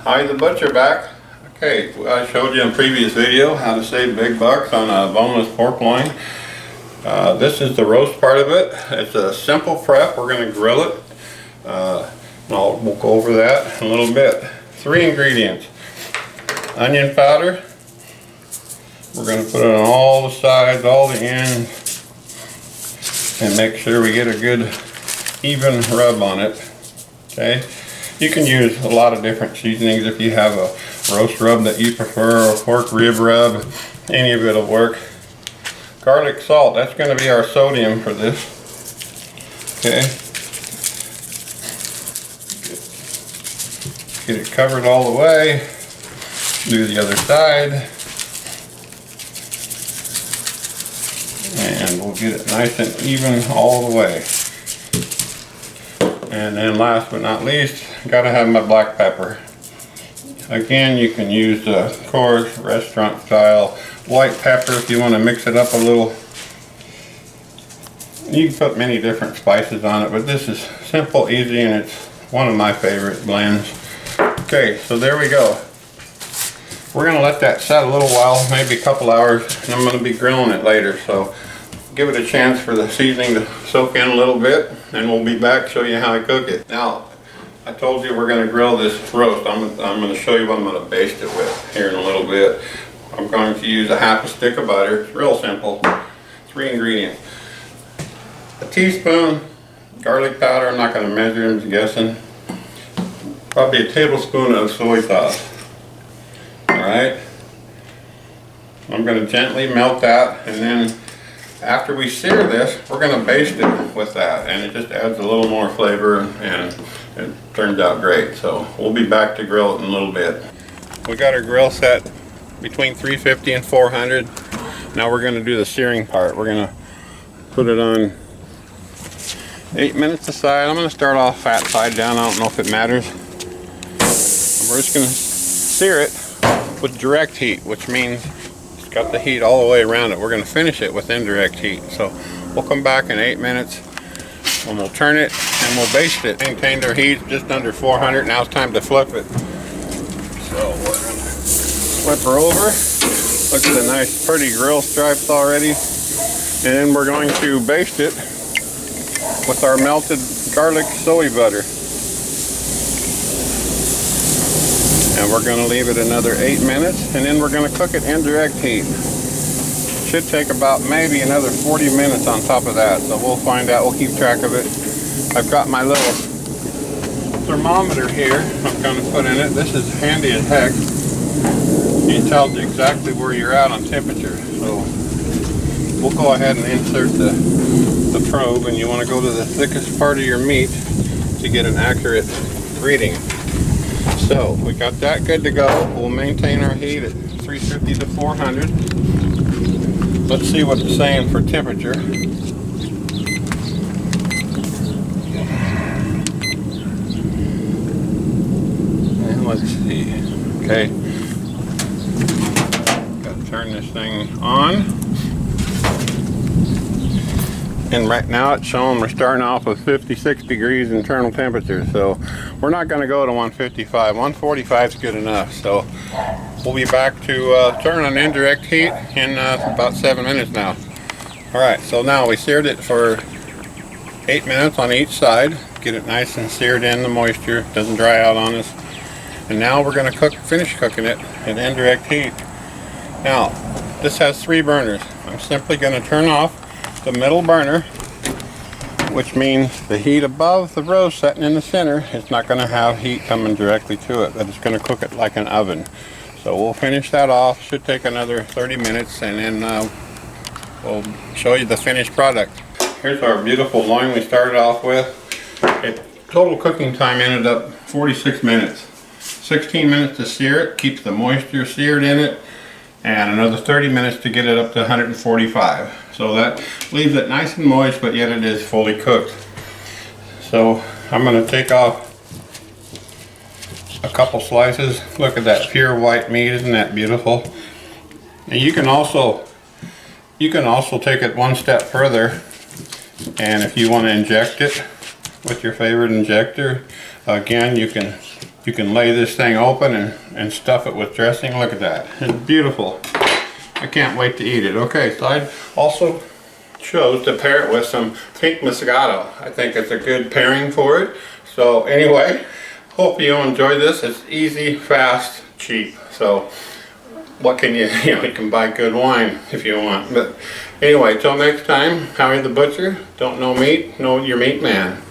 Hi, the butcher back. Okay, I showed you in a previous video how to save big bucks on a boneless pork loin. This is the roast part of it. It's a simple prep. We're going to grill it. We'll go over that in a little bit. 3 ingredients. Onion powder. We're going to put it on all the sides, all the ends, and make sure we get a good even rub on it. Okay. You can use a lot of different seasonings if you have a roast rub that you prefer, or pork rib rub. Any of it will work. Garlic salt, that's going to be our sodium for this. Okay. Get it covered all the way. Do the other side. And we'll get it nice and even all the way. And then last but not least, gotta have my black pepper. Again, you can use the coarse restaurant style white pepper if you want to mix it up a little. You can put many different spices on it, but this is simple, easy, and it's one of my favorite blends. Okay, so there we go. We're gonna let that set a little while, maybe a couple hours, and I'm gonna be grilling it later. So give it a chance for the seasoning to soak in a little bit, and we'll be back to show you how I cook it. Now, I told you we're going to grill this roast. I'm going to show you what I'm going to baste it with here in a little bit. I'm going to use a half a stick of butter. It's real simple. 3 ingredients. A teaspoon garlic powder. I'm not going to measure, I'm just guessing. Probably a tablespoon of soy sauce. Alright. I'm going to gently melt that, and then after we sear this, we're going to baste it with that, and it just adds a little more flavor, and it turns out great. So we'll be back to grill it in a little bit. We got our grill set between 350 and 400. Now we're going to do the searing part. We're going to put it on 8 minutes aside. I'm going to start off fat side down. I don't know if it matters. We're just going to sear it with direct heat, which means got the heat all the way around it. We're going to finish it with indirect heat. So we'll come back in 8 minutes and we'll turn it and we'll baste it. Maintained our heat just under 400. Now it's time to flip it. So we're going to flip her over. Look at the nice pretty grill stripes already. And then we're going to baste it with our melted garlic soy butter. And we're going to leave it another 8 minutes, and then we're going to cook it indirect heat. Should take about maybe another 40 minutes on top of that, so we'll find out. We'll keep track of it. I've got my little thermometer here I'm going to put in it. This is handy as heck. It tells you exactly where you're at on temperature. So we'll go ahead and insert the probe, and you want to go to the thickest part of your meat to get an accurate reading. So we got that good to go. We'll maintain our heat at 350 to 400. Let's see what it's saying for temperature. And let's see. Okay. Got to turn this thing on. And right now it's showing we're starting off with 56 degrees internal temperature. So we're not going to go to 155. 145 is good enough. So we'll be back to turn on indirect heat in about 7 minutes now. Alright, so now we seared it for 8 minutes on each side. Get it nice and seared in, the moisture doesn't dry out on us. And now we're going to finish cooking it in indirect heat. Now, this has 3 burners. I'm simply going to turn off the middle burner, which means the heat above the roast setting in the center is not going to have heat coming directly to it, but it's going to cook it like an oven. So we'll finish that off. Should take another 30 minutes, and then we'll show you the finished product. Here's our beautiful loin we started off with. Total cooking time ended up 46 minutes. 16 minutes to sear it, keeps the moisture seared in it, and another 30 minutes to get it up to 145. So that leaves it nice and moist, but yet it is fully cooked. So I'm going to take off a couple slices. Look at that pure white meat, isn't that beautiful? And you can also take it one step further, and if you want to inject it with your favorite injector, again, you can You can lay this thing open and stuff it with dressing. Look at that. It's beautiful. I can't wait to eat it. Okay, so I also chose to pair it with some pink Moscato. I think it's a good pairing for it. So anyway, hope you enjoy this. It's easy, fast, cheap. So what can you can buy good wine if you want. But anyway, till next time, Howie the Butcher. Don't know meat, know your meat man.